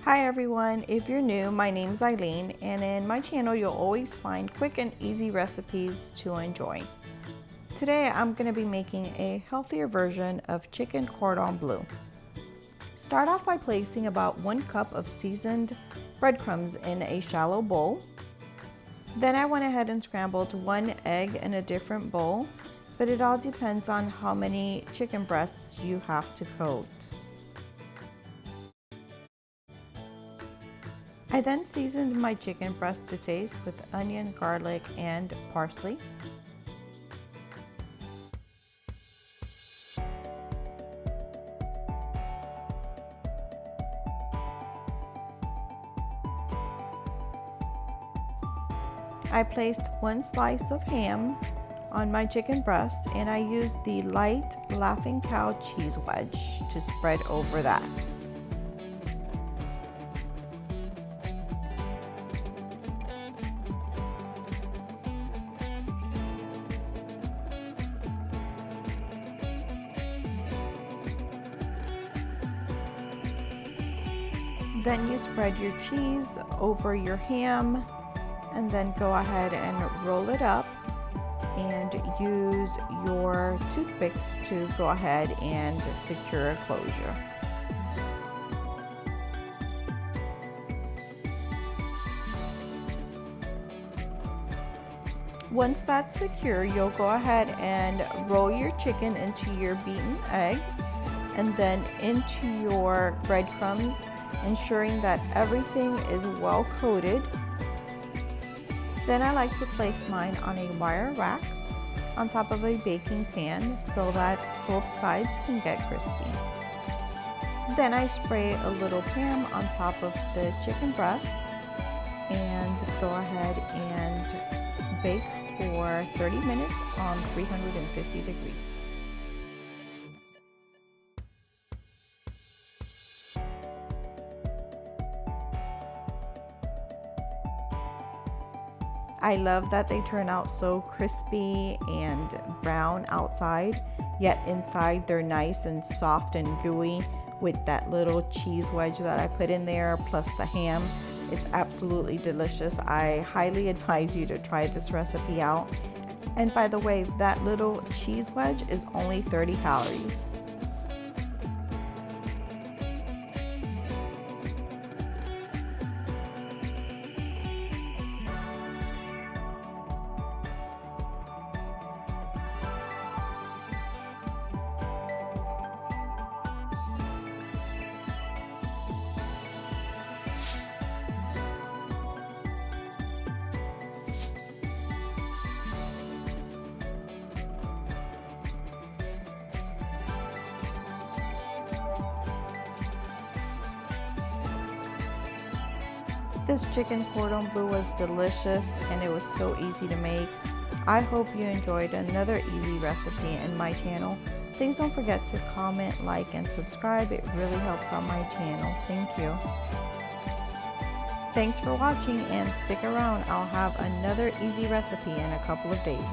Hi everyone, if you're new, my name is Eileen, and in my channel you'll always find quick and easy recipes to enjoy. Today I'm going to be making a healthier version of chicken cordon bleu. Start off by placing about 1 cup of seasoned breadcrumbs in a shallow bowl. Then I went ahead and scrambled 1 egg in a different bowl, but it all depends on how many chicken breasts you have to coat. I then seasoned my chicken breast to taste with onion, garlic, and parsley. I placed 1 slice of ham on my chicken breast, and I used the light Laughing Cow cheese wedge to spread over that. Then you spread your cheese over your ham and then go ahead and roll it up and use your toothpicks to go ahead and secure a closure. Once that's secure, you'll go ahead and roll your chicken into your beaten egg and then into your breadcrumbs, ensuring that everything is well coated. Then I like to place mine on a wire rack on top of a baking pan so that both sides can get crispy. Then I spray a little ham on top of the chicken breasts and go ahead and bake for 30 minutes on 350 degrees. I love that they turn out so crispy and brown outside, yet inside they're nice and soft and gooey with that little cheese wedge that I put in there, plus the ham. It's absolutely delicious. I highly advise you to try this recipe out. And by the way, that little cheese wedge is only 30 calories. This chicken cordon bleu was delicious and it was so easy to make. I hope you enjoyed another easy recipe in my channel. Please don't forget to comment, like, and subscribe. It really helps out my channel. Thank you. Thanks for watching and stick around. I'll have another easy recipe in a couple of days.